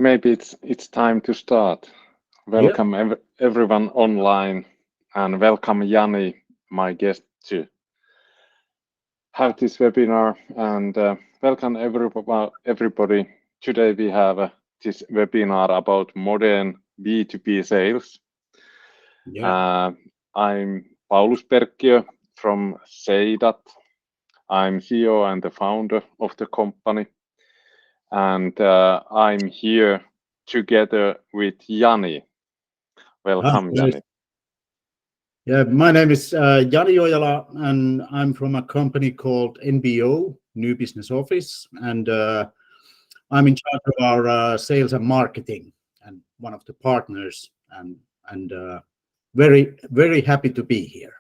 maybe it's time to start. Welcome everyone online, and welcome Jani, my guest, to have this webinar. And welcome everybody. Today we have this webinar about modern B2B sales. I'm Paulus Perkkio from Seidat. I'm CEO and the founder of the company. And I'm here together with Jani. Welcome, Jani. Yeah, my name is Jani Ojala, and I'm from a company called NBO, New Business Office, and I'm in charge of our sales and marketing, and one of the partners, and very, very happy to be here.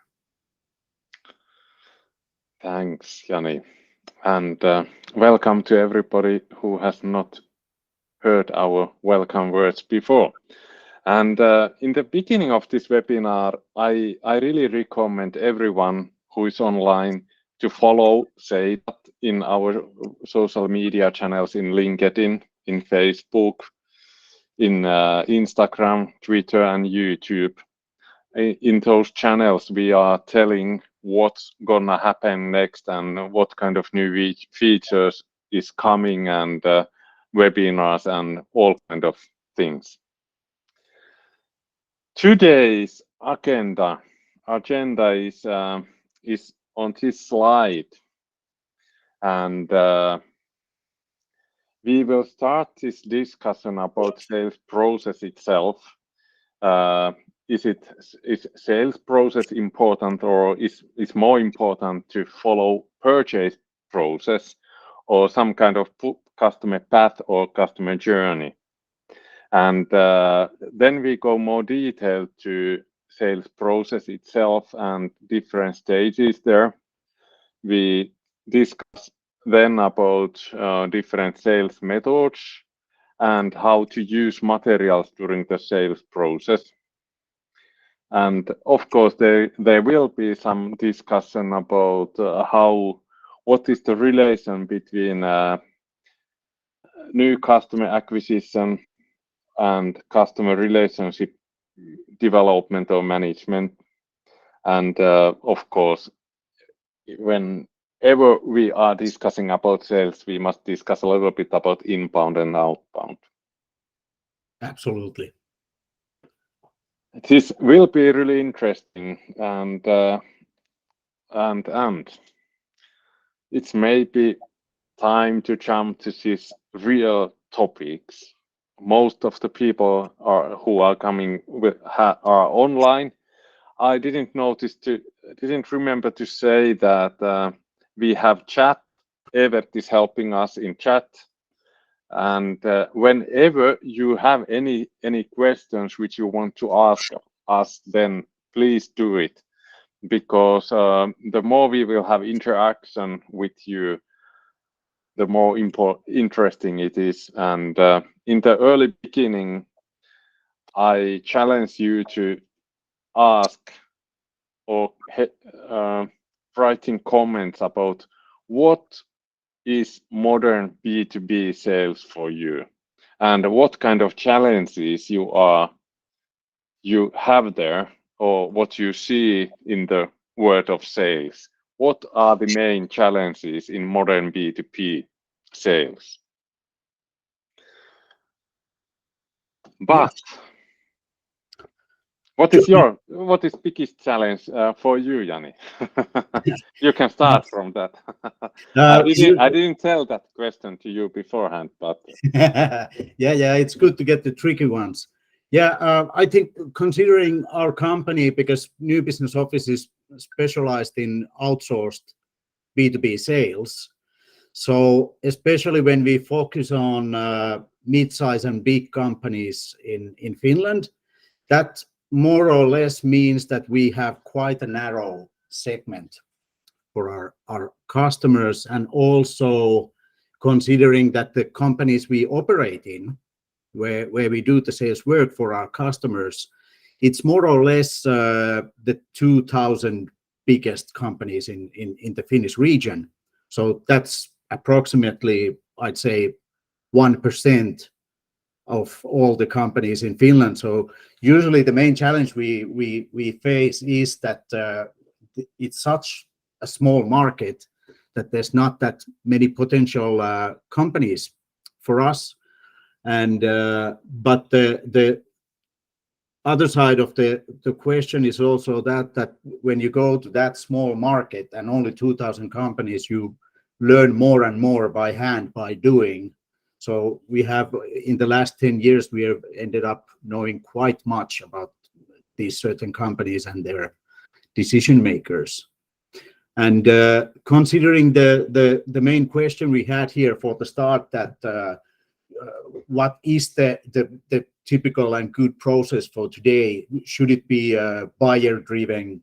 Thanks, Jani, and welcome to everybody who has not heard our welcome words before. And in the beginning of this webinar, I really recommend everyone who is online to follow Seidat in our social media channels in LinkedIn, in Facebook, in Instagram, Twitter, and YouTube. In those channels, we are telling what's gonna happen next and what kind of new features is coming, and webinars and all kind of things. Today's agenda is on this slide, and we will start this discussion about sales process itself. Is sales process important, or is more important to follow purchase process or some kind of customer path or customer journey? And then we go more detailed to sales process itself and different stages there. We discuss then about different sales methods and how to use materials during the sales process. And of course, there will be some discussion about what is the relation between new customer acquisition and customer relationship development or management. And of course, whenever we are discussing about sales, we must discuss a little bit about inbound and outbound. Absolutely. This will be really interesting, and it's maybe time to jump to these real topics. Most of the people who are coming are online. I didn't remember to say that we have chat. Evert is helping us in chat, and whenever you have any questions which you want to ask us, then please do it, because the more we will have interaction with you, the more interesting it is. And in the early beginning, I challenge you to ask or writing comments about what is modern B2B sales for you, and what kind of challenges you have there, or what you see in the world of sales. What are the main challenges in modern B2B sales? But what is biggest challenge for you, Jani? You can start from that. I didn't tell that question to you beforehand, but yeah, it's good to get the tricky ones. Yeah, I think considering our company, because New Business Office is specialized in outsourced B2B sales, so especially when we focus on mid-size and big companies in Finland, that more or less means that we have quite a narrow segment for our customers, and also considering that the companies we operate in, where we do the sales work for our customers, it's more or less the 2,000 biggest companies in the Finnish region. So that's approximately, I'd say, 1% of all the companies in Finland. So usually the main challenge we face is that it's such a small market that there's not that many potential companies for us. And but the other side of the question is also that when you go to that small market and only 2,000 companies, you learn more and more by hand, by doing. So we have, in the last 10 years, we have ended up knowing quite much about these certain companies and their decision makers. And considering the main question we had here for the start, that what is the typical and good process for today? Should it be buyer driven?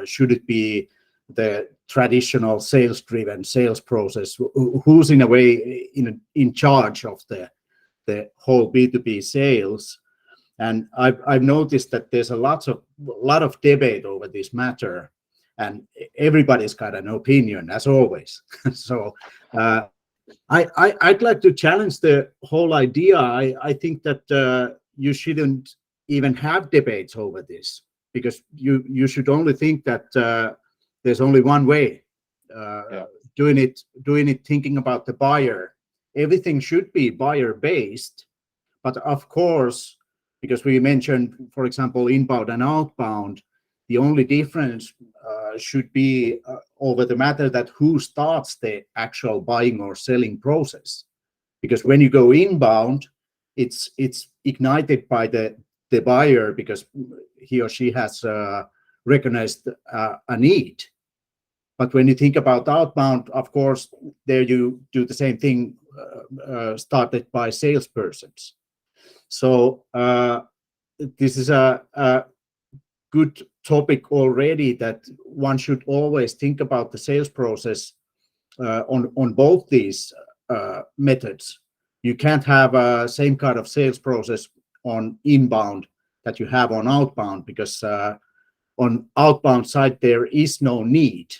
Should it be the traditional sales driven sales process? Who's in a way in charge of the whole B2B sales? And I've noticed that there's a lot of debate over this matter, and everybody's got an opinion, as always. So I'd like to challenge the whole idea. I think that you shouldn't even have debates over this, because you should only think that there's only one way. Doing it thinking about the buyer. Everything should be buyer based, but of course, because we mentioned, for example, inbound and outbound, the only difference should be over the matter that who starts the actual buying or selling process. Because when you go inbound, it's ignited by the buyer, because he or she has recognized a need. But when you think about outbound, of course, there you do the same thing, started by salespersons. So this is a good topic already, that one should always think about the sales process on both these methods. You can't have a same kind of sales process on inbound that you have on outbound, because on outbound side there is no need,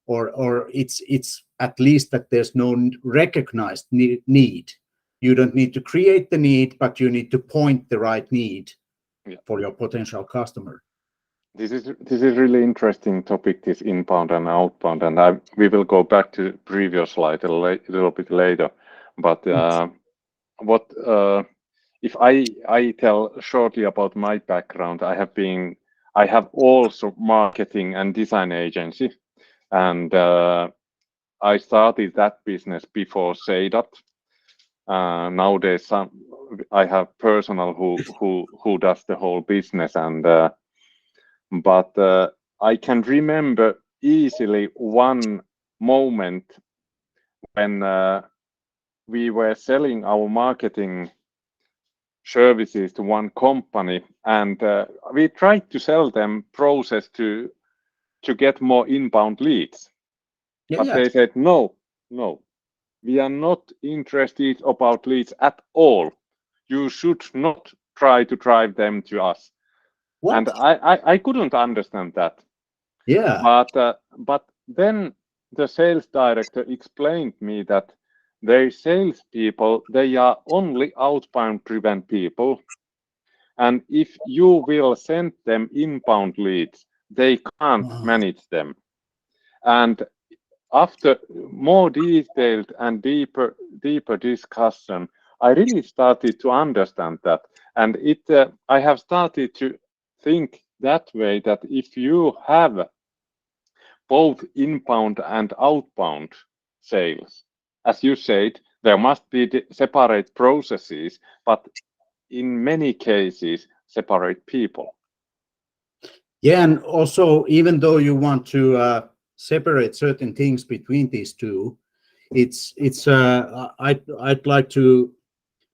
or it's at least that there's no recognized need. You don't need to create the need, but you need to point the right need for your potential customer. This is really interesting topic, this inbound and outbound, and we will go back to the previous slide a little bit later. But what if I tell shortly about my background? I have also marketing and design agency, and I started that business before Seidat. Nowadays, I have personal who does the whole business, and but I can remember easily one moment when we were selling our marketing services to one company, and we tried to sell them process to get more inbound leads. But they said, no, we are not interested about leads at all. You should not try to drive them to us. What? And I couldn't understand that. Yeah. But then the sales director explained me that their salespeople, they are only outbound driven people. And if you will send them inbound leads, they can't manage them. And after more detailed and deeper discussion, I really started to understand that. And I have started to think that way, that if you have both inbound and outbound sales, as you said, there must be separate processes, but in many cases, separate people. Yeah, and also, even though you want to separate certain things between these two, I'd like to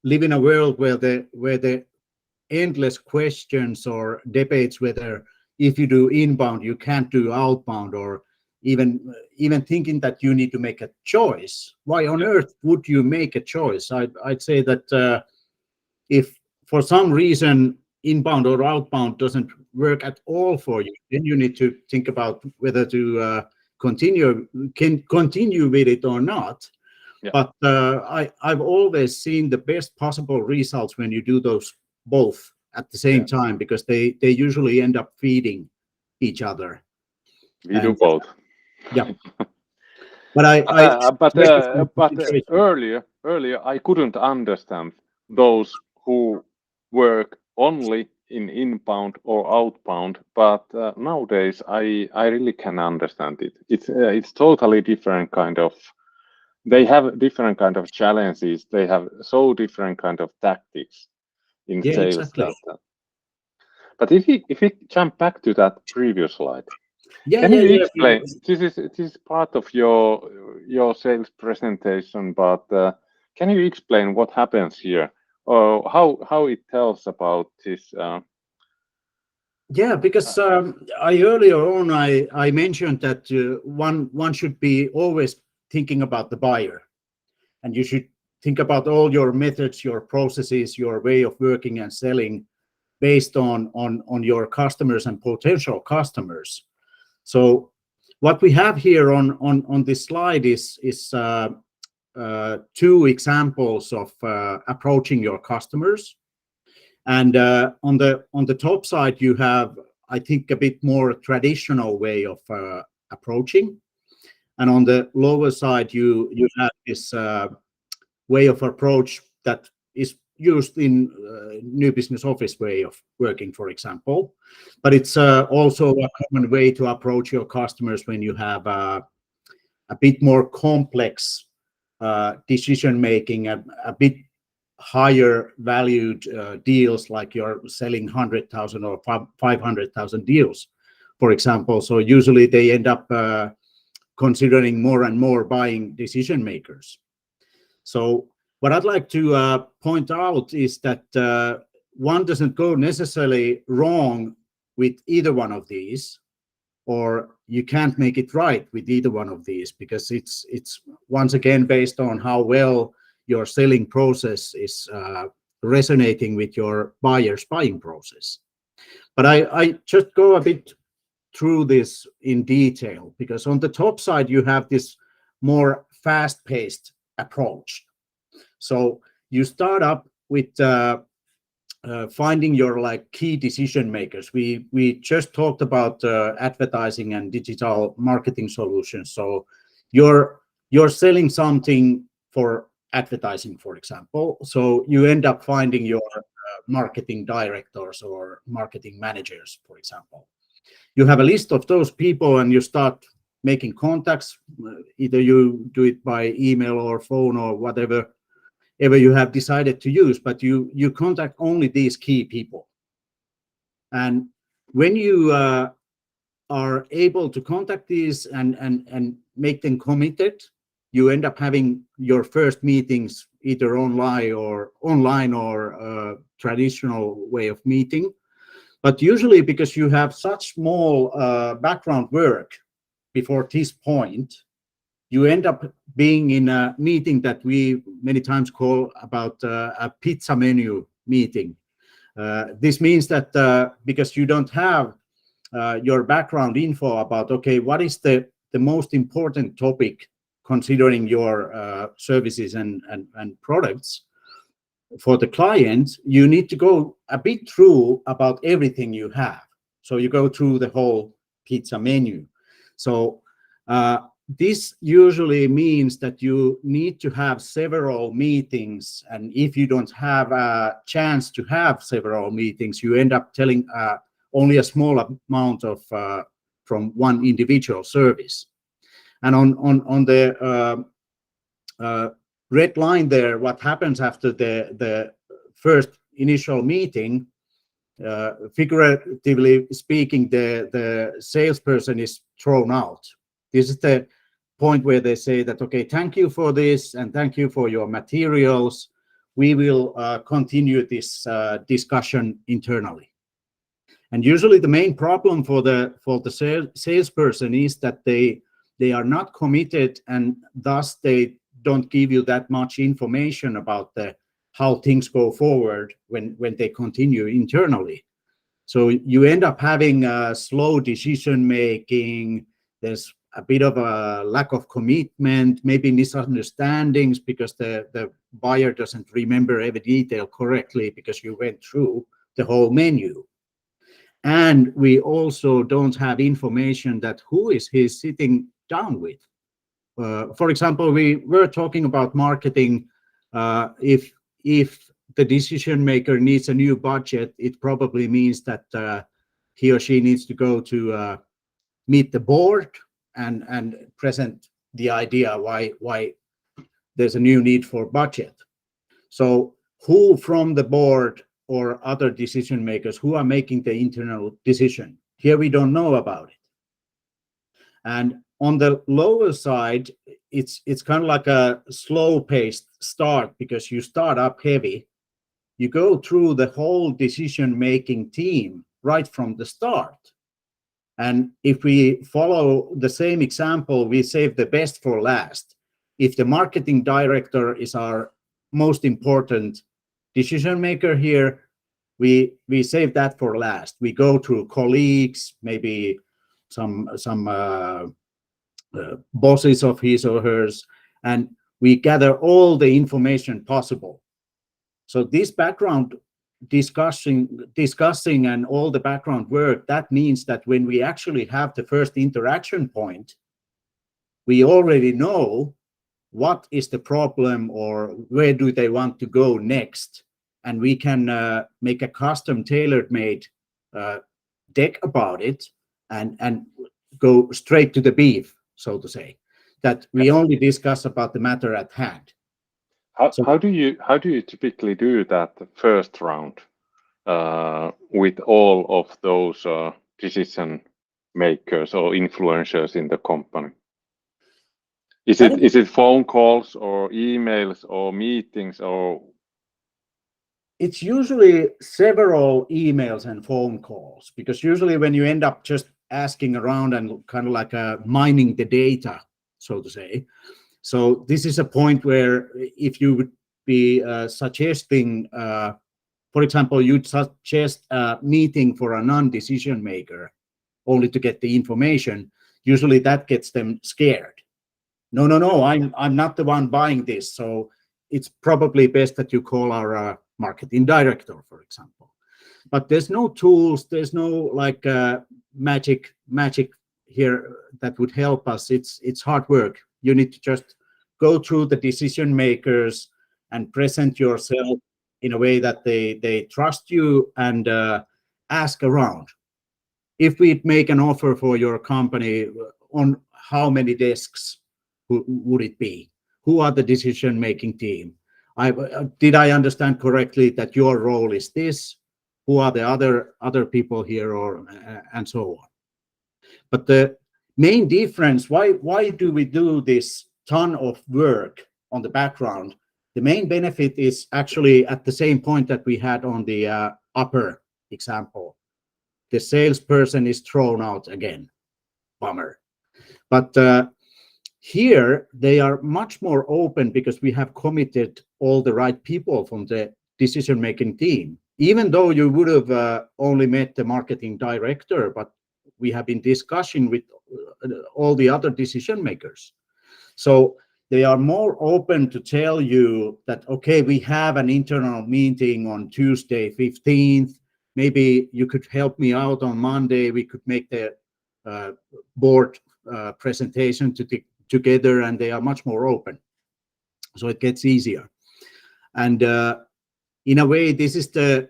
live in a world where the endless questions or debates whether if you do inbound you can't do outbound, or even thinking that you need to make a choice. Why on earth would you make a choice? I'd say that if for some reason inbound or outbound doesn't work at all for you, then you need to think about whether to continue with it or not. But I've always seen the best possible results when you do those both at the same time, because they usually end up feeding each other. We do both. Yeah. But earlier I couldn't understand those who work only in inbound or outbound, but nowadays I really can understand it. It's totally different kind of. They have different kind of challenges. They have so different kind of tactics in sales. Exactly. But if we jump back to that previous slide. Can you explain? This is part of your sales presentation, but can you explain what happens here, or how it tells about this? Because I earlier on I mentioned that one should be always thinking about the buyer, and you should think about all your methods, your processes, your way of working and selling based on your customers and potential customers. So what we have here on this slide is two examples of approaching your customers. And on the top side, you have, I think, a bit more traditional way of approaching. And on the lower side, you have this way of approach that is used in new business office way of working, for example. But it's also a common way to approach your customers when you have a bit more complex decision making, a bit higher valued deals, like you're selling 100,000 or 500,000 deals, for example. So usually they end up considering more and more buying decision makers. So what I'd like to point out is that one doesn't go necessarily wrong with either one of these, or you can't make it right with either one of these, because it's once again based on how well your selling process is resonating with your buyer's buying process. But I just go a bit through this in detail, because on the top side you have this more fast-paced approach. So you start up with finding your key decision makers. We just talked about advertising and digital marketing solutions. So you're selling something for advertising, for example. So you end up finding your marketing directors or marketing managers, for example. You have a list of those people and you start making contacts. Either you do it by email or phone or whatever you have decided to use, but you contact only these key people. And when you are able to contact these and make them committed, you end up having your first meetings either online or traditional way of meeting. But usually, because you have such small background work before this point, you end up being in a meeting that we many times call about a pizza menu meeting. This means that because you don't have your background info about, okay, what is the most important topic considering your services and products for the client, you need to go a bit through about everything you have. So you go through the whole pizza menu. So this usually means that you need to have several meetings, and if you don't have a chance to have several meetings, you end up telling only a small amount of from one individual service. And on the red line there, what happens after the first initial meeting, figuratively speaking, the salesperson is thrown out. This is the point where they say that, okay, thank you for this and thank you for your materials. We will continue this discussion internally. And usually the main problem for the salesperson is that they are not committed, and thus they don't give you that much information about how things go forward when they continue internally. So you end up having slow decision making. There's a bit of a lack of commitment, maybe misunderstandings because the buyer doesn't remember every detail correctly because you went through the whole menu. And we also don't have information that who is he sitting down with. For example, we were talking about marketing. If the decision maker needs a new budget, it probably means that he or she needs to go to meet the board and present the idea why there's a new need for budget. So who from the board or other decision makers who are making the internal decision? Here we don't know about it. And on the lower side, it's kind of like a slow-paced start because you start up heavy. You go through the whole decision-making team right from the start. And if we follow the same example, we save the best for last. If the marketing director is our most important decision maker here, we save that for last. We go through colleagues, maybe some bosses of his or hers, and we gather all the information possible. So this background discussing and all the background work, that means that when we actually have the first interaction point, we already know what is the problem or where do they want to go next, and we can make a custom tailor-made deck about it and go straight to the beef, so to say, that we only discuss about the matter at hand. How do you typically do that first round with all of those decision makers or influencers in the company? Is it phone calls or emails or meetings or? It's usually several emails and phone calls, because usually when you end up just asking around and kind of like mining the data, so to say. So this is a point where if you would be suggesting, for example, you'd suggest a meeting for a non-decision maker only to get the information, usually that gets them scared. No, I'm not the one buying this. So it's probably best that you call our marketing director, for example. But there's no tools, there's no like magic here that would help us. It's hard work. You need to just go through the decision makers and present yourself in a way that they trust you and ask around. If we make an offer for your company, on how many desks would it be? Who are the decision-making team? Did I understand correctly that your role is this? Who are the other people here, or and so on? But the main difference, why do we do this ton of work on the background? The main benefit is actually at the same point that we had on the upper example. The salesperson is thrown out again. Bummer. But here they are much more open because we have committed all the right people from the decision-making team. Even though you would have only met the marketing director, but we have been discussing with all the other decision makers. So they are more open to tell you that, okay, we have an internal meeting on Tuesday, 15th. Maybe you could help me out on Monday. We could make the board presentation together, and they are much more open. So it gets easier. And in a way, this is the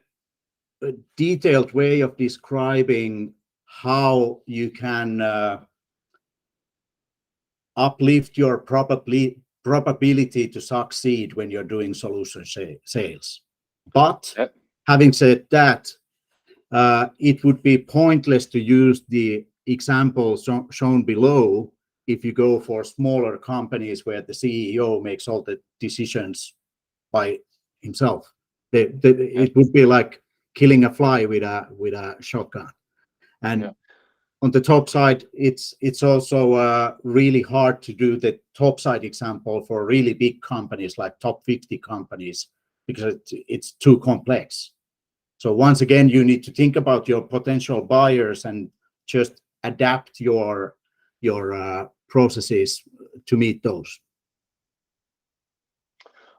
detailed way of describing how you can uplift your probability to succeed when you're doing solution sales. But having said that, it would be pointless to use the example shown below if you go for smaller companies where the CEO makes all the decisions by himself. It would be like killing a fly with a shotgun. And on the top side, it's also really hard to do the top side example for really big companies like top 50 companies because it's too complex. So once again, you need to think about your potential buyers and just adapt your processes to meet those.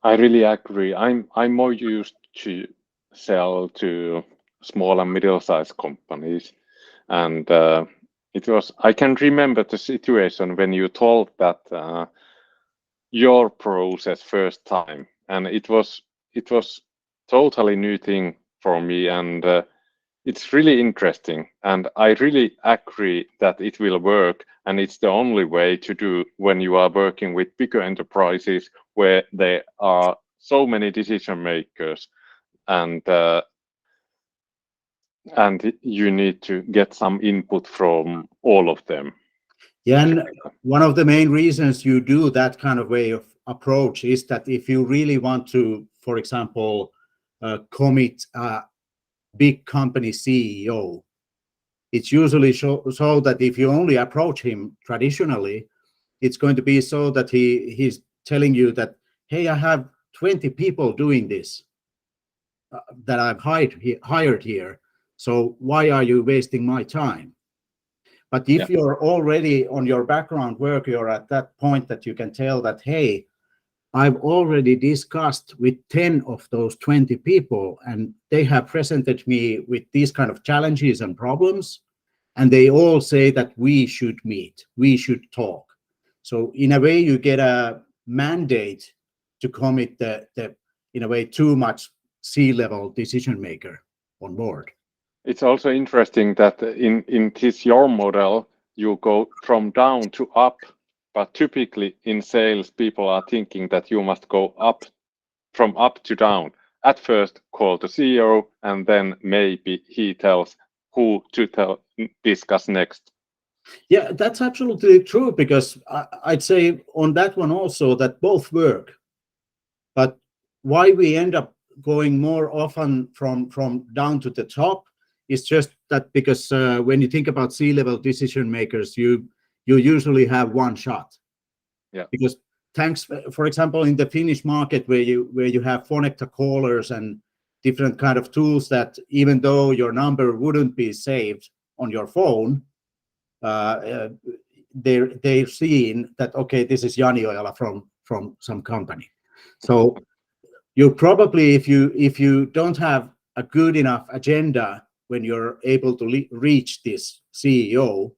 I really agree. I'm more used to sell to small and middle-sized companies, and I can remember the situation when you told that your process first time, and it was totally new thing for me, and it's really interesting, and I really agree that it will work, and it's the only way to do when you are working with bigger enterprises where there are so many decision makers, and you need to get some input from all of them. Yeah, and one of the main reasons you do that kind of way of approach is that if you really want to, for example, commit a big company CEO, it's usually so that if you only approach him traditionally, it's going to be so that he's telling you that, hey, I have 20 people doing this that I've hired here. So why are you wasting my time? But if you're already on your background work, you're at that point that you can tell that, hey, I've already discussed with 10 of those 20 people, and they have presented me with these kind of challenges and problems, and they all say that we should meet, we should talk. So in a way, you get a mandate to commit the in a way, too much C-level decision maker on board. It's also interesting that in this your model, you go from down to up, but typically in sales, people are thinking that you must go up, from up to down. At first, call the CEO, and then maybe he tells who to discuss next. Yeah, that's absolutely true, because I'd say on that one also that both work. But why we end up going more often from down to the top is just that because when you think about C-level decision makers, you usually have one shot. Yeah. Because thanks, for example, in the Finnish market where you have Phonecta callers and different kind of tools that even though your number wouldn't be saved on your phone, they're seeing that, okay, this is Jani Ojala from some company. So you probably, if you don't have a good enough agenda when you're able to reach this CEO,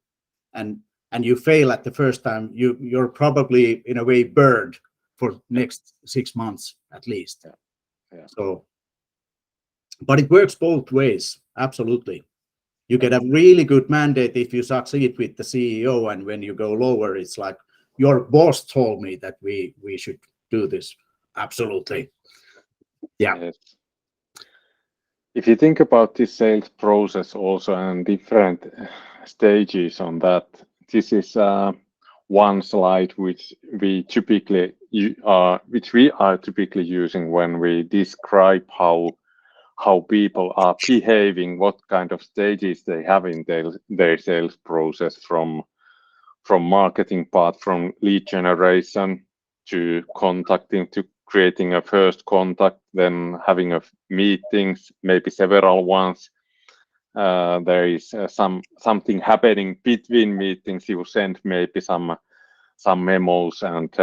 and you fail at the first time, you're probably in a way burned for next 6 months at least. Yeah. So, but it works both ways, absolutely. You get a really good mandate if you succeed with the CEO, and when you go lower, it's like, your boss told me that we should do this. Absolutely. Yeah. Yes. If you think about this sales process also and different stages on that, this is one slide which we are typically using when we describe how people are behaving, what kind of stages they have in their sales process, from marketing part, from lead generation to contacting, to creating a first contact, then having a meetings, maybe several ones. There is something happening between meetings. You send maybe some memos and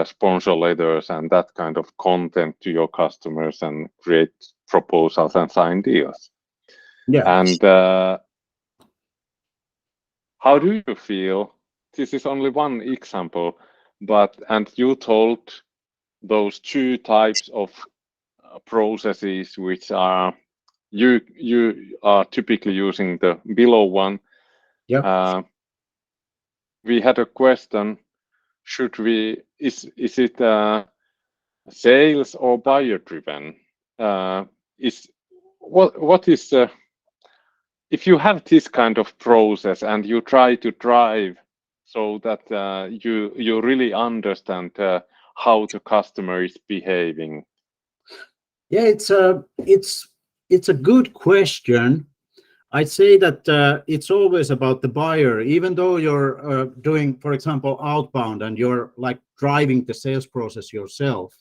sponsor letters and that kind of content to your customers, and create proposals and sign deals. Yeah. And how do you feel? This is only one example, and you told those two types of processes which are you are typically using the below one. Yeah. We had a question: is it sales or buyer driven? What is if you have this kind of process and you try to drive so that you really understand how the customer is behaving? Yeah, it's a good question. I'd say that it's always about the buyer, even though you're doing, for example, outbound, and you're like driving the sales process yourself.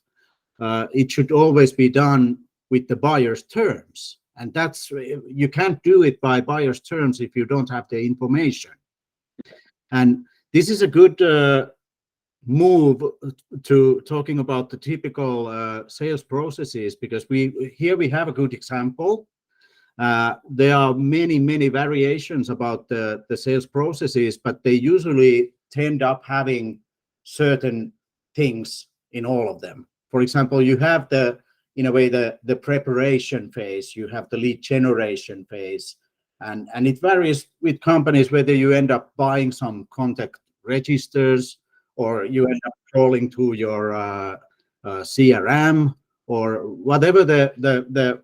It should always be done with the buyer's terms, and that's, you can't do it by buyer's terms if you don't have the information. And this is a good move to talking about the typical sales processes, because we have a good example. There are many variations about the sales processes, but they usually tend up having certain things in all of them. For example, you have in a way the preparation phase, you have the lead generation phase, and it varies with companies whether you end up buying some contact registers, or you end up crawling to your CRM, or whatever the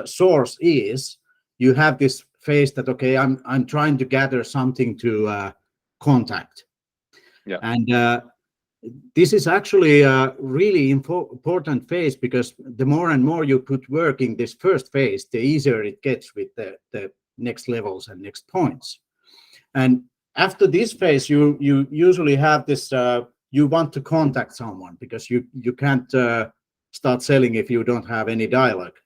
source is. You have this phase that, okay, I'm trying to gather something to contact. Yeah. And this is actually a really important phase, because the more and more you put work in this first phase, the easier it gets with the next levels and next points. And after this phase, you usually have this, you want to contact someone, because you can't start selling if you don't have any dialogue.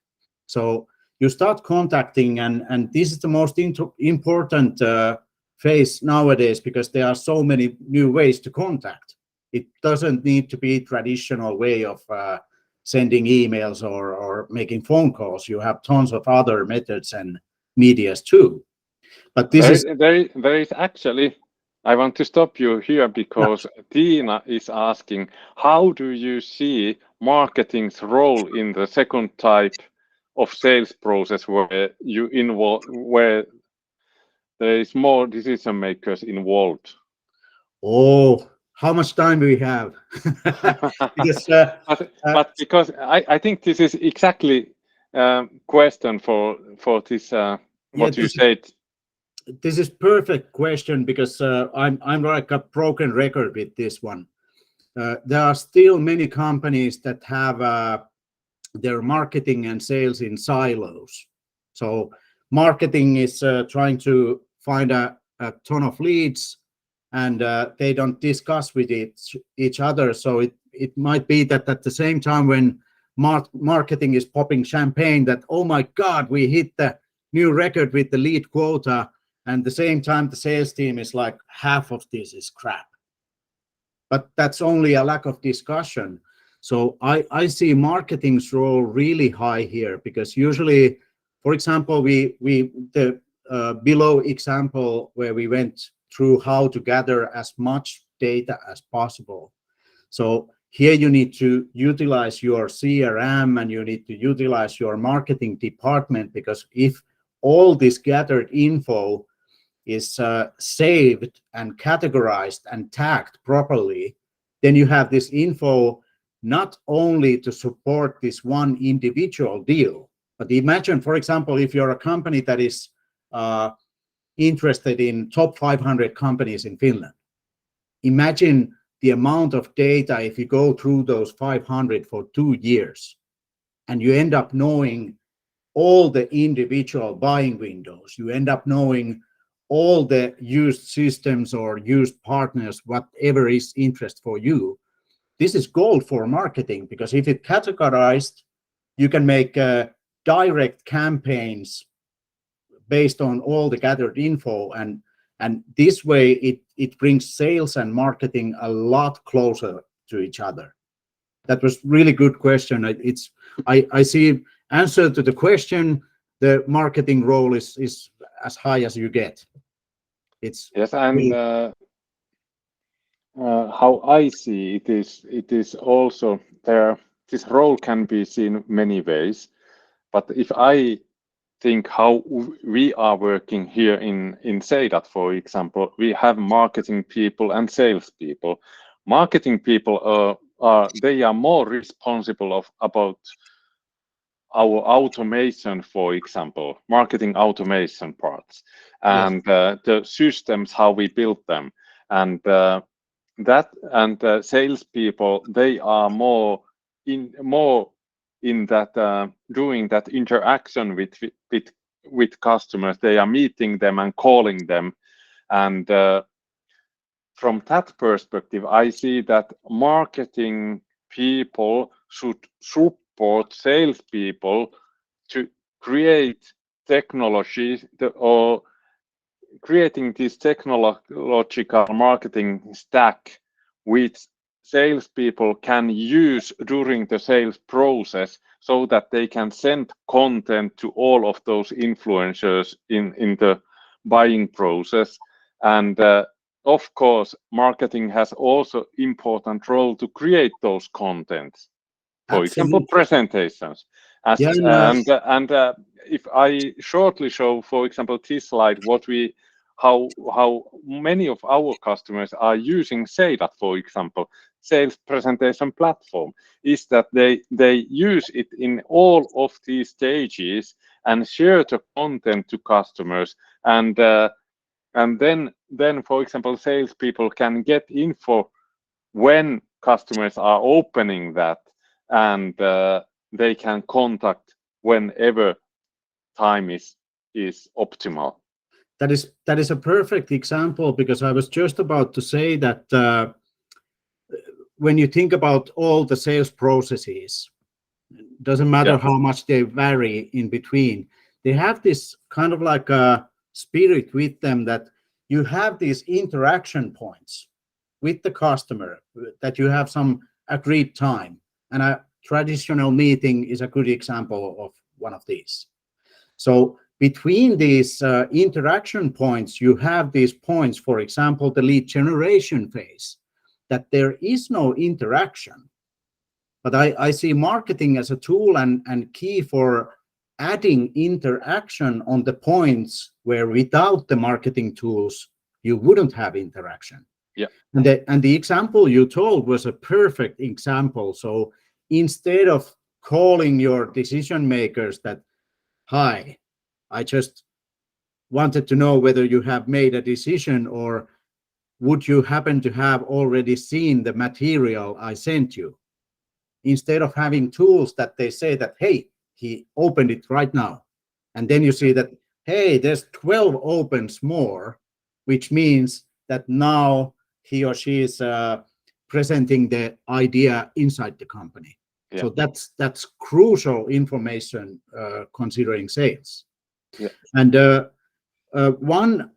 So you start contacting, and this is the most important phase nowadays, because there are so many new ways to contact. It doesn't need to be traditional way of sending emails or making phone calls. You have tons of other methods and medias too. But this there is actually, I want to stop you here, because Tina is asking, how do you see marketing's role in the second type of sales process where there is more decision makers involved? Oh, how much time do we have? Because but because I think this is exactly question for this what you said. This is perfect question, because I'm like a broken record with this one. There are still many companies that have their marketing and sales in silos. So marketing is trying to find a ton of leads, and they don't discuss with each other. So it might be that at the same time when marketing is popping champagne, that, oh my God, we hit the new record with the lead quota, and the same time the sales team is like, half of this is crap. But that's only a lack of discussion. So I see marketing's role really high here, because usually, for example, the below example where we went through how to gather as much data as possible. So here you need to utilize your CRM, and you need to utilize your marketing department, because if all this gathered info is saved and categorized and tagged properly, then you have this info not only to support this one individual deal, but imagine, for example, if you're a company that is interested in top 500 companies in Finland. Imagine the amount of data if you go through those 500 for 2 years, and you end up knowing all the individual buying windows. You end up knowing all the used systems or used partners, whatever is interest for you. This is gold for marketing, because if it's categorized, you can make direct campaigns based on all the gathered info, and this way it brings sales and marketing a lot closer to each other. That was really good question. I see answer to the question. The marketing role is as high as you get. It's yes, and how I see it is also there. This role can be seen many ways, but if I think how we are working here in Seidat, for example, we have marketing people and sales people. Marketing people they are more responsible about our automation, for example, marketing automation parts, and yes, the systems, how we build them, and sales people, they are more in that doing that interaction with customers. They are meeting them and calling them, and from that perspective, I see that marketing people should support salespeople to create technology or creating this technological marketing stack which salespeople can use during the sales process so that they can send content to all of those influencers in the buying process. And of course, marketing has also important role to create those contents. For example, Absolutely. presentations. Yeah, And if I shortly show, for example, this slide, how many of our customers are using Seidat, for example, sales presentation platform, is that they use it in all of these stages and share the content to customers, and then for example, salespeople can get info when customers are opening that, and they can contact whenever time is optimal. that is a perfect example, because I was just about to say that when you think about all the sales processes, doesn't matter how much they vary in between, they have this kind of like a spirit with them, that you have these interaction points with the customer, that you have some agreed time, and a traditional meeting is a good example of one of these. So between these interaction points, you have these points, for example, the lead generation phase, that there is no interaction. But I see marketing as a tool and key for adding interaction on the points where without the marketing tools, you wouldn't have interaction. Yeah. And the example you told was a perfect example. So instead of calling your decision makers that, hi, I just wanted to know whether you have made a decision, or would you happen to have already seen the material I sent you? Instead of having tools that they say that, hey, he opened it right now. And then you see that, hey, there's 12 opens more, which means that now he or she is presenting the idea inside the company. Yeah. So that's crucial information considering sales. Yeah. And one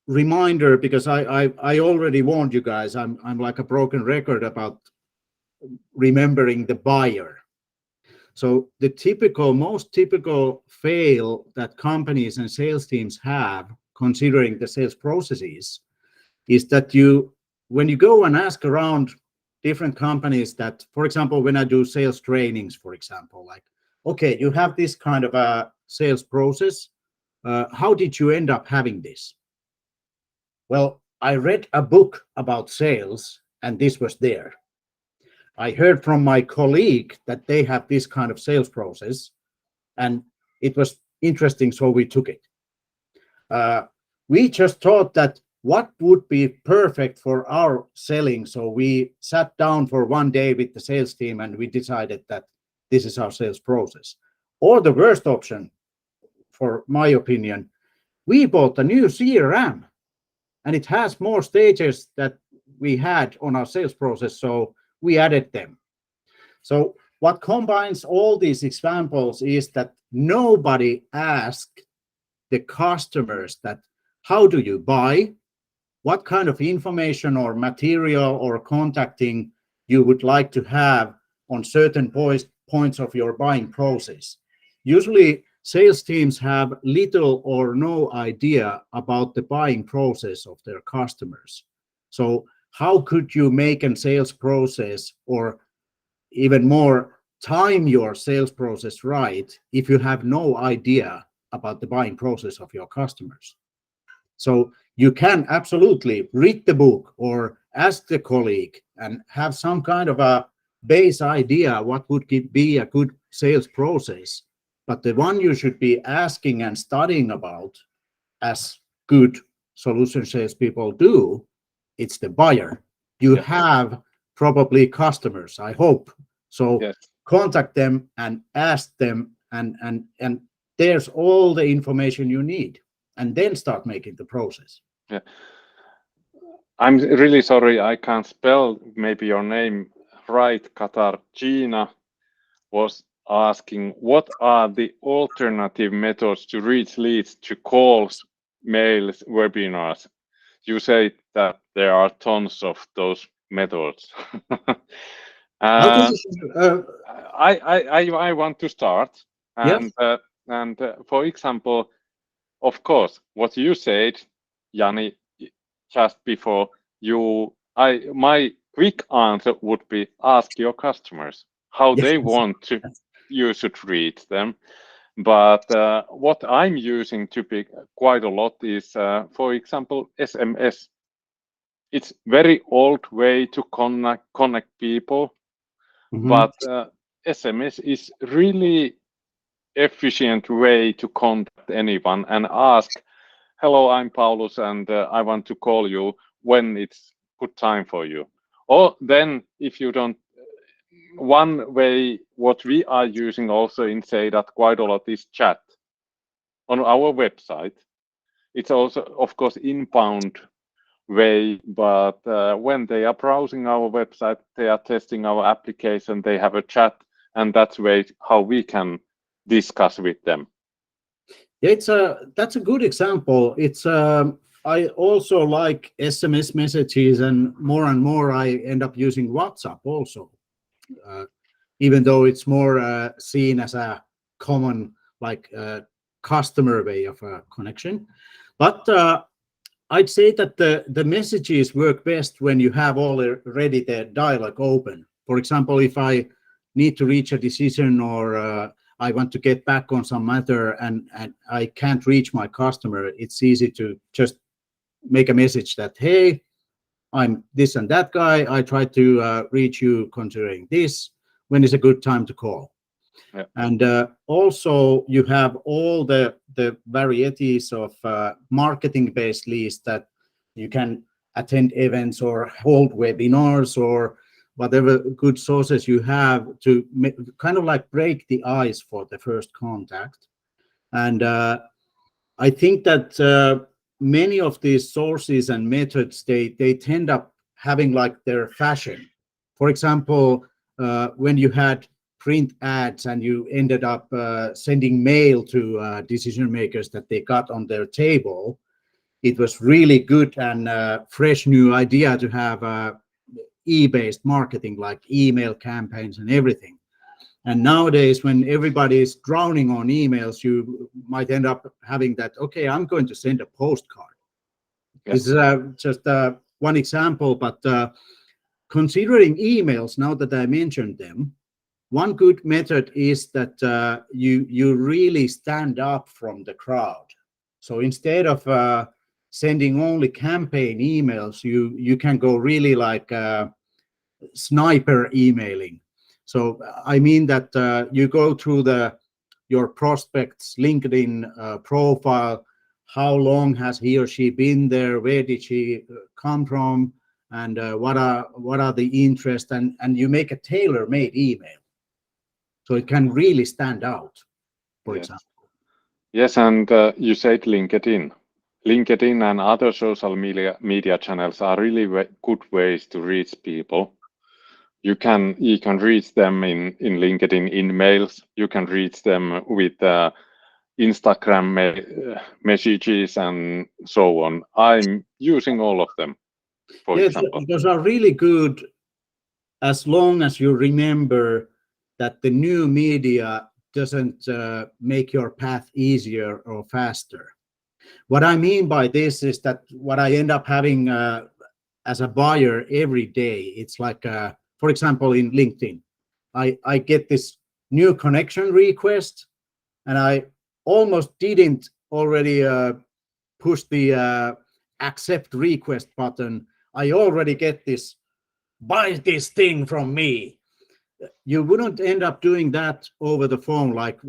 reminder, because I already warned you guys, I'm like a broken record about remembering the buyer. So the most typical fail that companies and sales teams have considering the sales processes is that when you go and ask around different companies, that, for example, when I do sales trainings, for example, like, okay, you have this kind of a sales process. How did you end up having this? Well, I read a book about sales and this was there. I heard from my colleague that they have this kind of sales process, and it was interesting, so we took it. We just thought that what would be perfect for our selling, so we sat down for one day with the sales team and we decided that this is our sales process. Or the worst option, for my opinion, we bought a new CRM and it has more stages that we had on our sales process, so we added them. So what combines all these examples is that nobody asked the customers that, how do you buy? What kind of information or material or contacting you would like to have on certain points of your buying process? Usually sales teams have little or no idea about the buying process of their customers. So how could you make a sales process, or even more, time your sales process right, if you have no idea about the buying process of your customers? So you can absolutely read the book or ask the colleague and have some kind of a base idea what would be a good sales process. But the one you should be asking and studying about, as good solution salespeople do, it's the buyer. You have probably customers, I hope. So contact them and ask them, and there's all the information you need, and then start making the process. Yeah. I'm really sorry, I can't spell maybe your name right. Qatar Gina was asking, what are the alternative methods to reach leads to calls mails, webinars. You say that there are tons of those methods. Okay. I want to start, Yes. and for example, of course, what you said, Jani, just before my quick answer would be ask your customers how Yes. they want to you should read them. But what I'm using quite a lot is, for example, SMS. It's very old way to connect people, Mhm. but SMS is really efficient way to contact anyone and ask, hello, I'm Paulus, and I want to call you when it's good time for you. Or then, if you don't, one way what we are using also in Seidat quite a lot is chat on our website. It's also, of course, inbound way, but when they are browsing our website, they are testing our application, they have a chat, and that's way how we can discuss with them. Yeah, that's a good example. I also like SMS messages, and more I end up using WhatsApp also, uh, even though it's more seen as a common like customer way of connection. But I'd say that the messages work best when you have already the dialogue open. For example, if I need to reach a decision, or I want to get back on some matter, and I can't reach my customer, it's easy to just make a message that, hey, I'm this and that guy. I try to reach you considering this. When is a good time to call? Yeah. And also you have all the varieties of marketing-based leads that you can attend events or hold webinars or whatever good sources you have to kind of like break the ice for the first contact. And I think that many of these sources and methods, they tend up having like their fashion. For example, when you had print ads and you ended up sending mail to decision makers that they got on their table, it was really good and fresh new idea to have e-based marketing like email campaigns and everything. And nowadays, when everybody is drowning on emails, you might end up having that, okay, I'm going to send a postcard. Yeah. This is just one example, but considering emails, now that I mentioned them, one good method is that you really stand up from the crowd. So instead of sending only campaign emails, you can go really like sniper emailing. So I mean that you go through your prospect's LinkedIn profile. How long has he or she been there? Where did she come from? And what are the interests? And you make a tailor-made email, so it can really stand out. For Yes. example. Yes, and you said LinkedIn. LinkedIn and other social media channels are really good ways to reach people. You can reach them in LinkedIn in mails. You can reach them with Instagram messages and so on. I'm using all of them, for example. Those are really good as long as you remember that the new media doesn't make your path easier or faster. What I mean by this is that what I end up having as a buyer every day, it's like, for example, in LinkedIn, I get this new connection request, and I almost didn't already push the accept request button. I already get this, buy this thing from me. You wouldn't end up doing that over the phone, like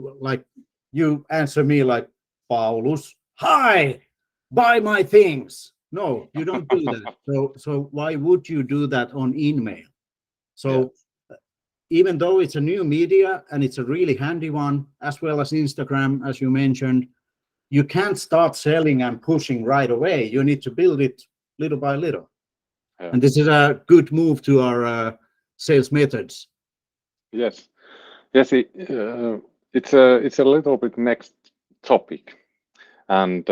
you answer me like, Paulus, hi, buy my things. No, you don't do that. So why would you do that on email? So even though it's a new media and it's a really handy one, as well as Instagram, as you mentioned, you can't start selling and pushing right away. You need to build it little by little. Yeah. And this is a good move to our sales methods. Yes, yes. It's a little bit next topic. And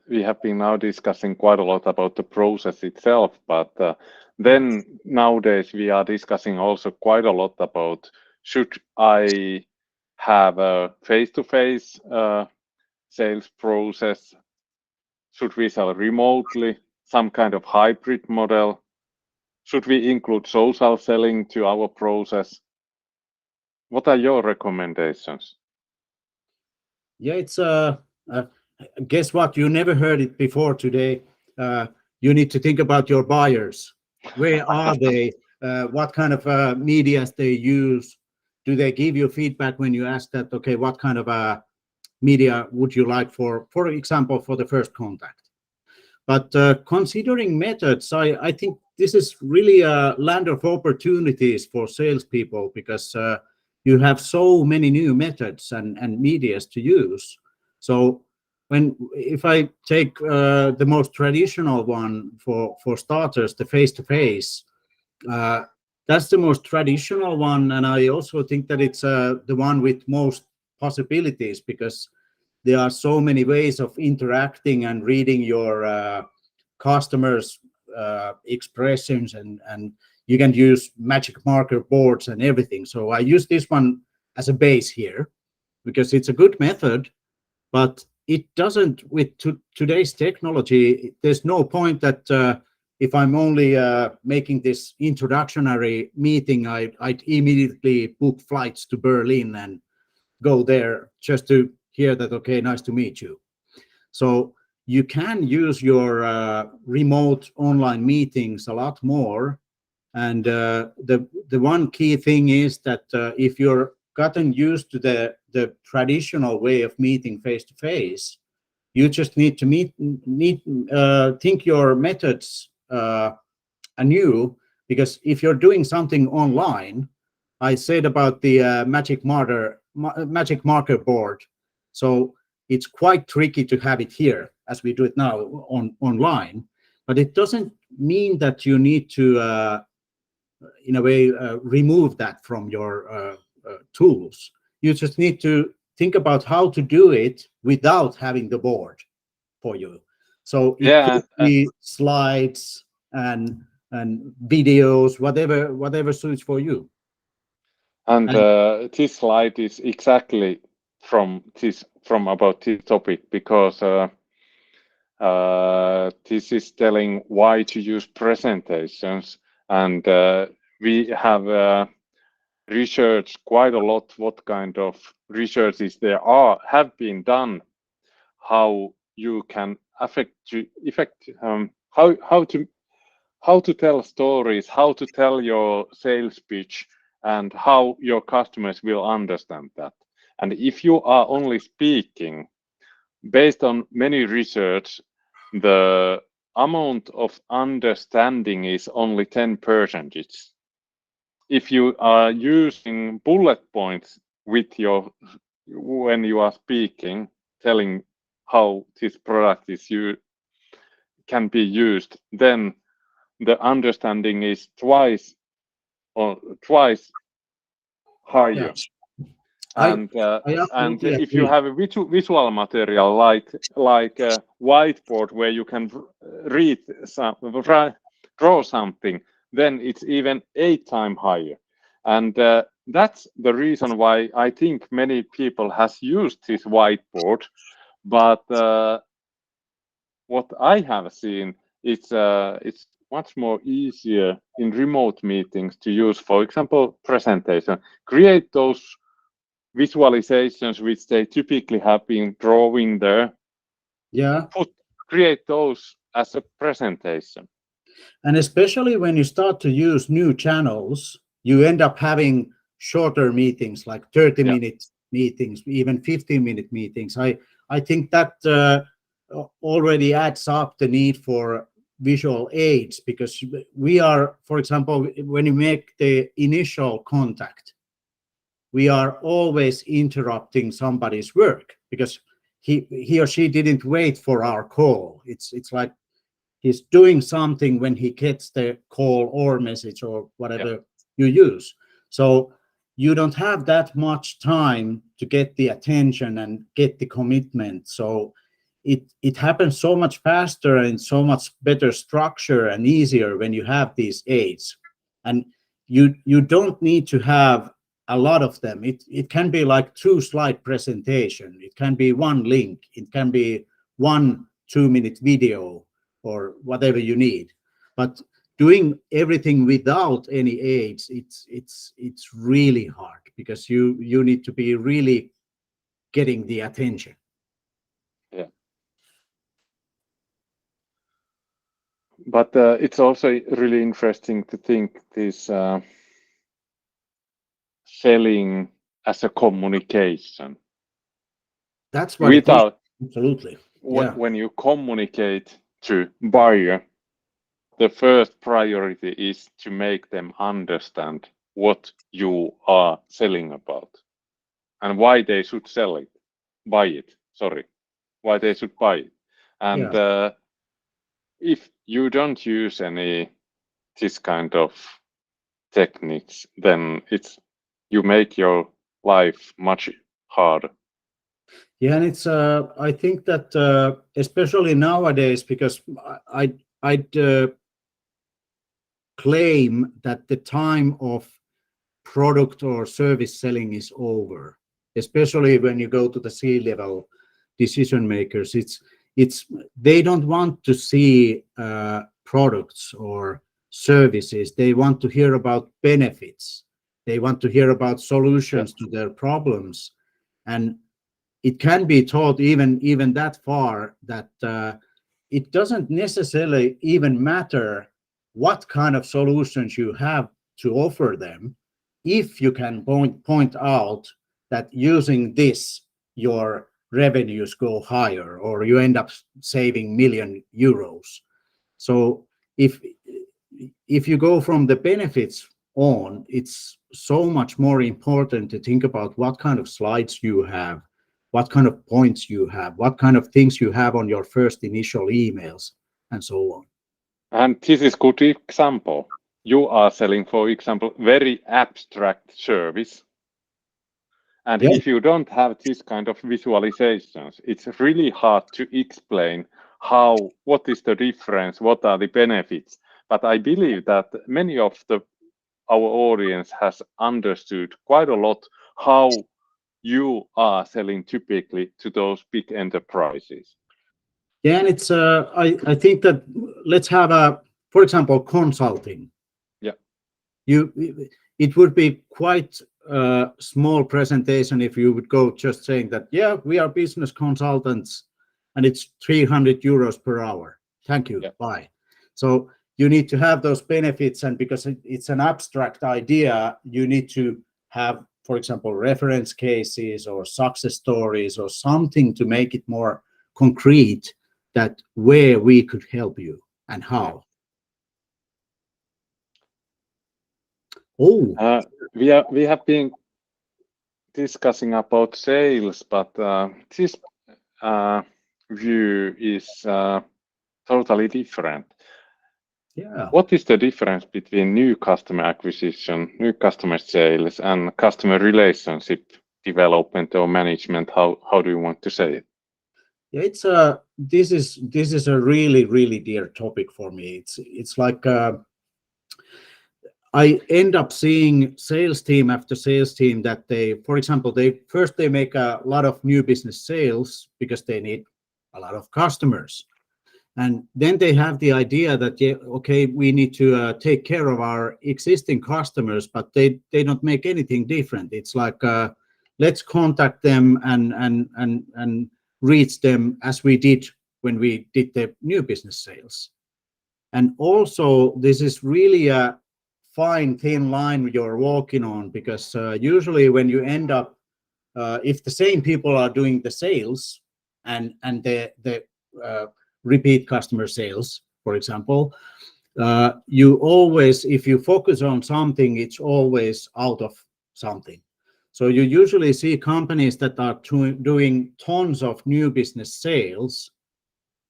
we have been now discussing quite a lot about the process itself, but then nowadays we are discussing also quite a lot about, should I have a face-to-face sales process? Should we sell remotely? Some kind of hybrid model? Should we include social selling to our process? What are your recommendations? Yeah, it's guess what? You never heard it before today. You need to think about your buyers. Where are they? What kind of medias they use? Do they give you feedback when you ask that? Okay, what kind of media would you like for example, for the first contact? But considering methods, I think this is really a land of opportunities for salespeople, because you have so many new methods and medias to use. So if I take the most traditional one for starters, the face-to-face, that's the most traditional one, and I also think that it's the one with most possibilities, because there are so many ways of interacting and reading your customers' expressions, and you can use magic marker boards and everything. So I use this one as a base here because it's a good method, but it doesn't, with today's technology, there's no point that if I'm only making this introductory meeting, I'd immediately book flights to Berlin and go there just to hear that, okay, nice to meet you. So you can use your remote online meetings a lot more. And the one key thing is that if you're gotten used to the traditional way of meeting face to face, you just need to think your methods anew. Because if you're doing something online, I said about the magic marker board. So it's quite tricky to have it here as we do it now online, but it doesn't mean that you need to, in a way, remove that from your tools. You just need to think about how to do it without having the board for you. So it could be slides and videos, whatever suits for you. And this slide is exactly from about this topic, because this is telling why to use presentations, and we have researched quite a lot what kind of researches there have been done, how you can how to tell stories, how to tell your sales pitch, and how your customers will understand that. And if you are only speaking, based on many research, the amount of understanding is only 10%. If you are using bullet points when you are speaking, telling how this product can be used, then the understanding is twice higher. Yes. And if you have a visual material like a whiteboard where you can draw something, then it's even 8 times higher. And that's the reason why I think many people has used this whiteboard. But what I have seen, it's much more easier in remote meetings to use, for example, presentation. Create those visualizations which they typically have been drawing there. Yeah. Create those as a presentation. And especially when you start to use new channels, you end up having shorter meetings, like 30-minute meetings, even 15-minute meetings. I think that already adds up the need for visual aids, because we are, for example, when you make the initial contact, we are always interrupting somebody's work because he or she didn't wait for our call. It's like he's doing something when he gets the call or message or whatever you use. So you don't have that much time to get the attention and get the commitment. So it happens so much faster and so much better structure and easier when you have these aids. And you don't need to have a lot of them. It can be like 2-slide presentation. It can be one link. It can be 1 2-minute video or whatever you need. But doing everything without any aids, it's really hard, because you need to be really getting the attention. Yeah. But it's also really interesting to think this selling as a communication. That's what Without absolutely. Yeah. when you communicate to buyer, the first priority is to make them understand what you are selling about and why they should why they should buy it. And if you don't use any this kind of techniques, then you make your life much harder. Yeah, and it's I think that especially nowadays, because I'd claim that the time of product or service selling is over, especially when you go to the C-level decision makers. It's they don't want to see products or services. They want to hear about benefits. They want to hear about solutions to their problems. And it can be taught even that far that it doesn't necessarily even matter what kind of solutions you have to offer them, if you can point out that using this your revenues go higher or you end up saving million euros. So if you go from the benefits on, it's so much more important to think about what kind of slides you have, what kind of points you have, what kind of things you have on your first initial emails, and so on. And this is good example. You are selling, for example, very abstract service. And if you don't have this kind of visualizations, it's really hard to explain what is the difference, what are the benefits. But I believe that many of our audience has understood quite a lot how you are selling typically to those big enterprises. Yeah, and it's I think that let's have for example, consulting. Yeah. It would be quite a small presentation if you would go just saying that, yeah, we are business consultants and it's 300 euros per hour. Thank you. Yeah. Bye. So you need to have those benefits, and because it's an abstract idea, you need to have, for example, reference cases or success stories or something to make it more concrete, that where we could help you and how. We have been discussing about sales, but this view is totally different. Yeah. What is the difference between new customer acquisition, new customer sales, and customer relationship development or management? How do you want to say it? Yeah, it's this is a really dear topic for me. It's like I end up seeing sales team after sales team that they, for example, they make a lot of new business sales because they need a lot of customers. And then they have the idea that, yeah, okay, we need to take care of our existing customers, but they don't make anything different. It's like, let's contact them and reach them as we did when we did the new business sales. And also, this is really a fine, thin line you're walking on, because usually when you end up, if the same people are doing the sales and the repeat customer sales, for example, you always, if you focus on something, it's always out of something. So you usually see companies that are doing tons of new business sales,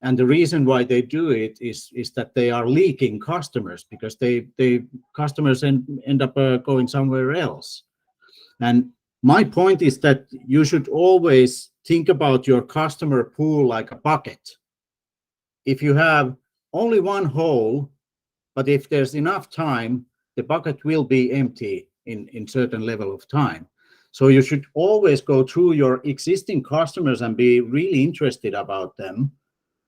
and the reason why they do it is that they are leaking customers, because they customers end up going somewhere else. And My point is that you should always think about your customer pool like a bucket. If you have only one hole, but if there's enough time, the bucket will be empty in certain level of time. So you should always go through your existing customers and be really interested about them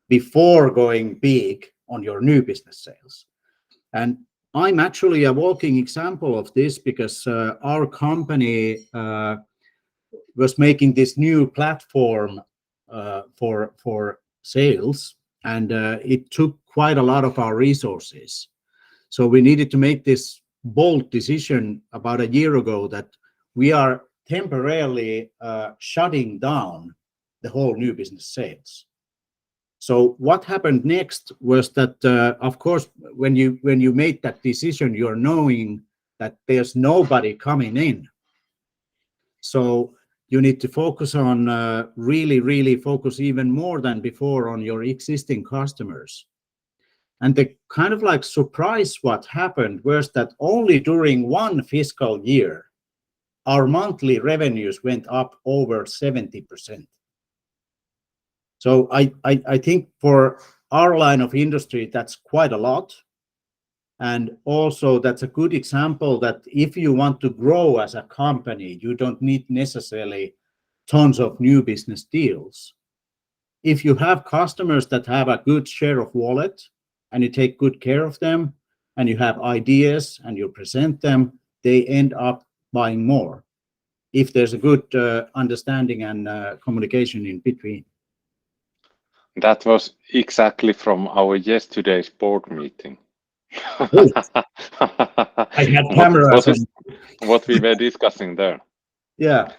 before going big on your new business sales. And I'm actually a walking example of this because our company was making this new platform for sales, and it took quite a lot of our resources. So we needed to make this bold decision about a year ago that we are temporarily shutting down the whole new business sales. So what happened next was that, of course, when you made that decision, you're knowing that there's nobody coming in. So you need to focus on really focus even more than before on your existing customers. And the kind of like surprise what happened was that only during one fiscal year, our monthly revenues went up over 70%. So I think for our line of industry, that's quite a lot. And also that's a good example that if you want to grow as a company, you don't need necessarily tons of new business deals. If you have customers that have a good share of wallet and you take good care of them and you have ideas and you present them, they end up buying more if there's a good understanding and communication in between. That was exactly from our yesterday's board meeting. Oh, I had cameras. What we were discussing there. Yeah,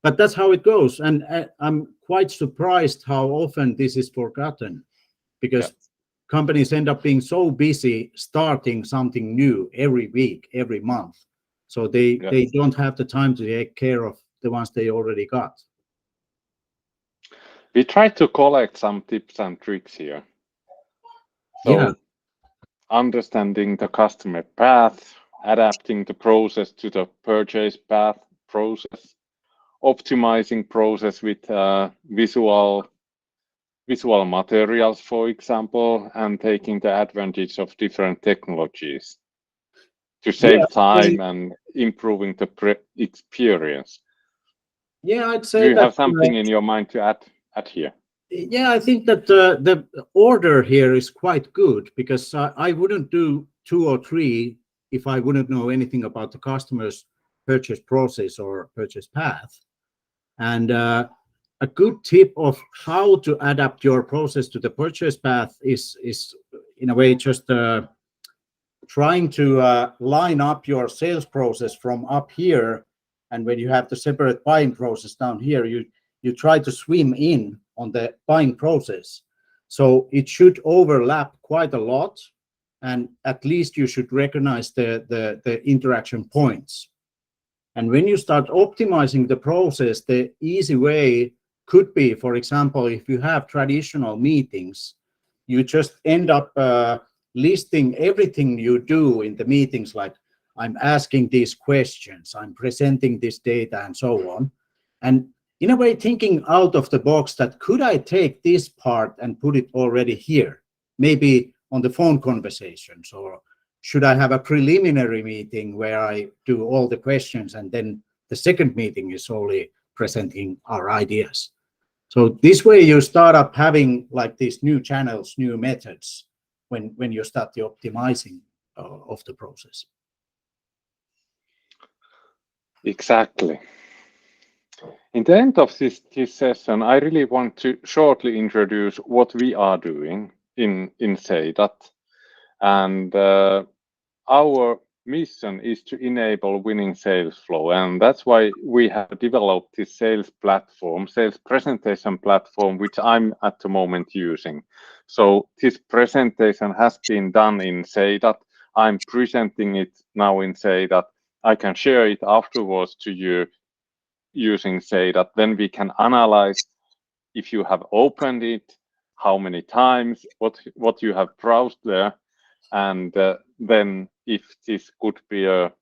but that's how it goes. And I'm quite surprised how often this is forgotten, because companies end up being so busy starting something new every week, every month. So they don't have the time to take care of the ones they already got. We try to collect some tips and tricks here. So understanding the customer path, adapting the process to the purchase path process, optimizing process with visual materials, for example, and taking the advantage of different technologies to save time and improving the experience. Yeah, I'd say do you have something in your mind to add here? Yeah, I think that the order here is quite good, because I wouldn't do 2 or 3 if I wouldn't know anything about the customer's purchase process or purchase path. And a good tip of how to adapt your process to the purchase path is in a way just trying to line up your sales process from up here, and when you have the separate buying process down here, you try to swim in on the buying process. So it should overlap quite a lot, and at least you should recognize the interaction points. And when you start optimizing the process, the easy way could be, for example, if you have traditional meetings, you just end up listing everything you do in the meetings, like I'm asking these questions, I'm presenting this data, and so on. And in a way, thinking out of the box that could I take this part and put it already here, maybe on the phone conversations, or should I have a preliminary meeting where I do all the questions and then the second meeting is only presenting our ideas? So this way you start up having like these new channels, new methods when you start the optimizing of the process. Exactly. In the end of this session, I really want to shortly introduce what we are doing in Seidat. And our mission is to enable winning sales flow. And that's why we have developed this sales platform, sales presentation platform, which I'm at the moment using. So this presentation has been done in Seidat. I'm presenting it now in Seidat. I can share it afterwards to you using Seidat. Then we can analyze if you have opened it, how many times, what you have browsed there, and then if this could be a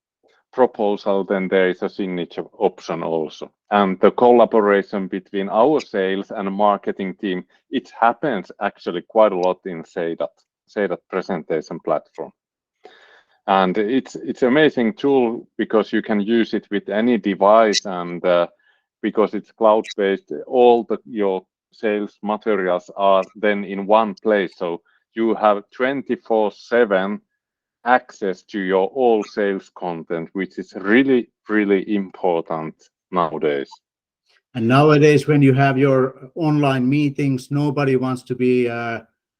proposal, then there is a signature option also. And the collaboration between our sales and marketing team, it happens actually quite a lot in Seidat presentation platform. And it's amazing tool because you can use it with any device, and because it's cloud-based, all your sales materials are then in one place. So you have 24/7 access to your all sales content, which is really, really important nowadays. And nowadays, when you have your online meetings, nobody wants to be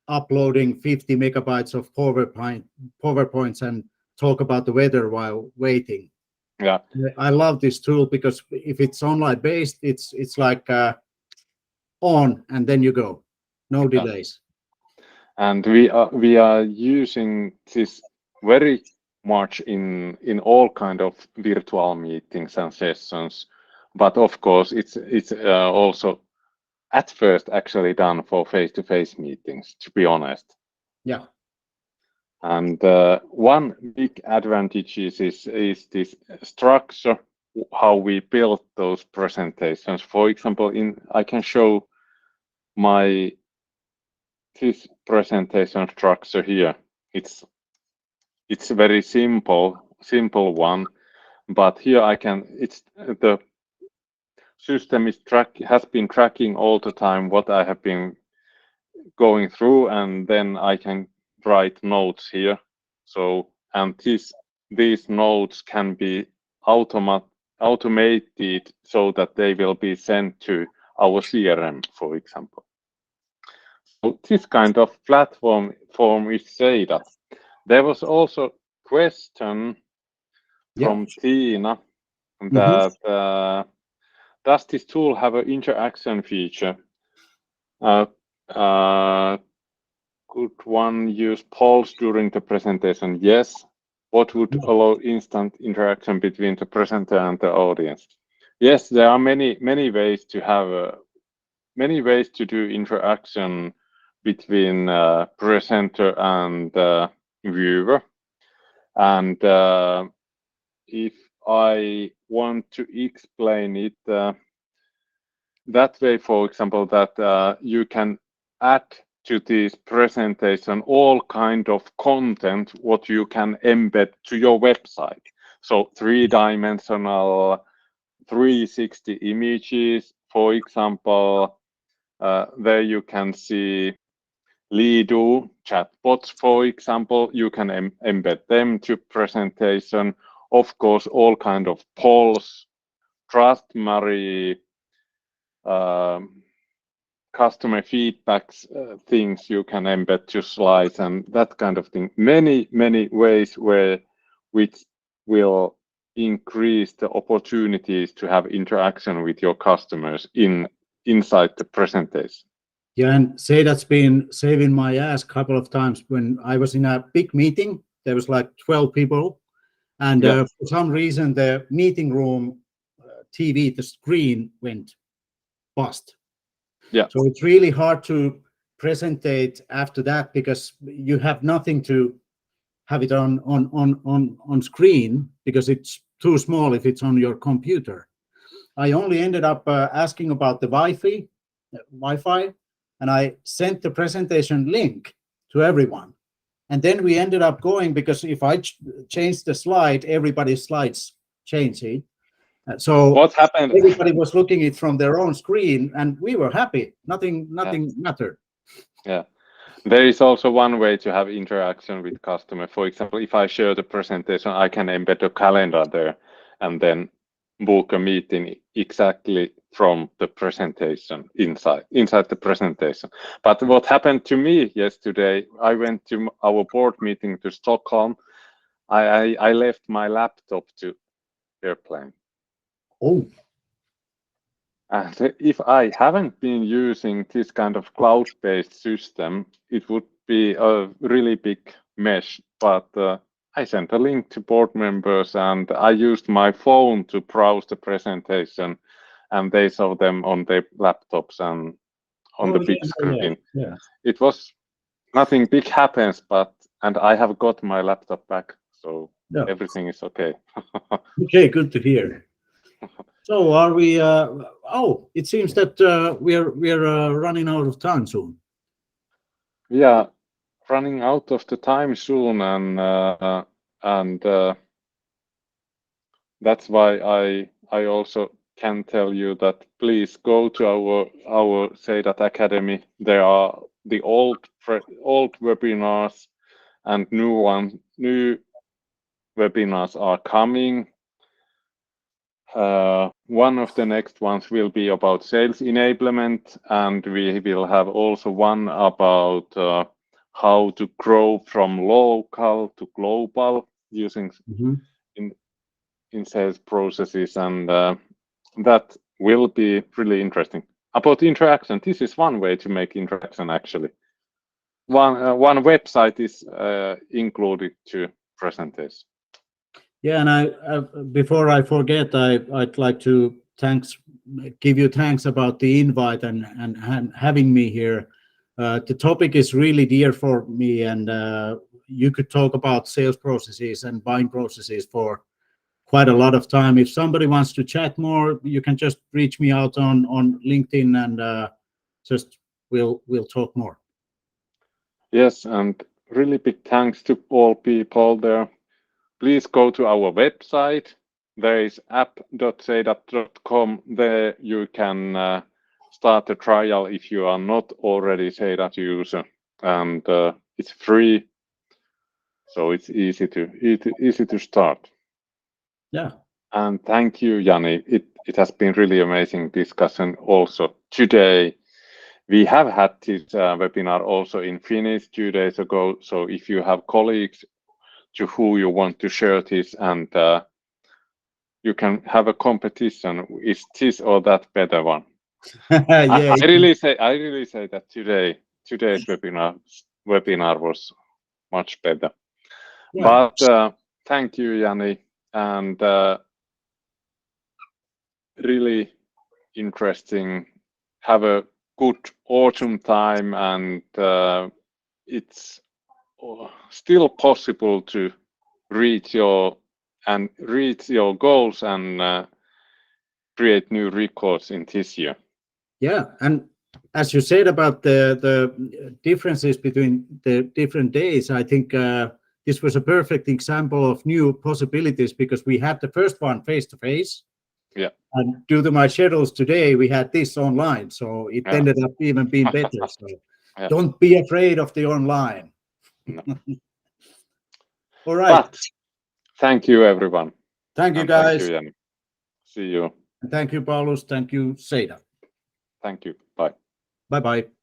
uploading 50 megabytes of PowerPoints and talk about the weather while waiting. Yeah, I love this tool because if it's online based, it's like on and then you go, no delays. And we are using this very much in all kind of virtual meetings and sessions, but of course it's also at first actually done for face-to-face meetings, to be honest. Yeah. And one big advantage is this structure, how we built those presentations. For example, I can show this presentation structure here. It's a very simple one, but here the system has been tracking all the time what I have been going through, and then I can write notes here. So, and these notes can be automated so that they will be sent to our CRM, for example. So this kind of platform is Seidat. There was also question from Tina that does this tool have an interaction feature? Could one use polls during the presentation? Yes. What would allow instant interaction between the presenter and the audience? Yes, there are many ways to have many ways to do interaction between presenter and viewer. And if I want to explain it that way, for example, that you can add to this presentation all kind of content what you can embed to your website. So 3-dimensional 360 images, for example, there you can see Lido chatbots, for example, you can embed them to presentation. Of course, all kind of polls, trustworthy customer feedbacks, things you can embed to slides and that kind of thing. Many ways which will increase the opportunities to have interaction with your customers inside the presentation. Yeah, and Seidat's been saving my ass a couple of times. When I was in a big meeting, there was like 12 people, and for some reason the meeting room TV, the screen went bust. Yeah. So it's really hard to presentate after that because you have nothing to have it on screen because it's too small if it's on your computer. I only ended up asking about the Wi-Fi, and I sent the presentation link to everyone. And then we ended up going, because if I change the slide, everybody's slides change. So what happened? Everybody was looking it from their own screen, and we were happy. Nothing mattered. Yeah. There is also one way to have interaction with customer. For example, if I share the presentation, I can embed a calendar there and then book a meeting exactly from the presentation inside the presentation. But what happened to me yesterday, I went to our board meeting to Stockholm. I left my laptop to airplane. Oh. And if I haven't been using this kind of cloud-based system, it would be a really big mess. But I sent a link to board members, and I used my phone to browse the presentation, and they saw them on their laptops and on the big screen. Yeah. It was nothing big happens, and I have got my laptop back. So Yeah. Everything is okay. Okay, good to hear. So are we? Oh, it seems that we are running out of time soon. Yeah, running out of the time soon, and that's why I also can tell you that please go to our Seidat Academy. There are the old webinars and new webinars are coming. One of the next ones will be about sales enablement, and we will have also one about how to grow from local to global using in sales processes, and that will be really interesting. About interaction, this is one way to make interaction actually. One website is included to presentation. Yeah, and I before I forget, I'd like to give you thanks about the invite and having me here. The topic is really dear for me, and you could talk about sales processes and buying processes for quite a lot of time. If somebody wants to chat more, you can just reach me out on LinkedIn, and just we'll talk more. Yes, and really big thanks to all people there. Please go to our website. There is app.seidat.com. There you can start a trial if you are not already Seidat user, and it's free, so it's easy to start. Yeah. And thank you, Jani. It has been really amazing discussion also today. We have had this webinar also in Finnish 2 days ago. So if you have colleagues to who you want to share this, and you can have a competition, is this or that better one? Yeah. I really say that today's webinar was much better. Yeah. But thank you, Jani, and really interesting. Have a good autumn time, and it's still possible to reach your goals and create new records in this year. Yeah, and as you said about the differences between the different days, I think this was a perfect example of new possibilities, because we had the first one face to face. Yeah. And due to my schedules today, we had this online, so it ended up even being better. So don't be afraid of the online. No. All right. But thank you, everyone. Thank you, guys. Thank you, Jani. See you. And thank you, Paulus. Thank you, Seidat. Thank you. Bye. Bye-bye.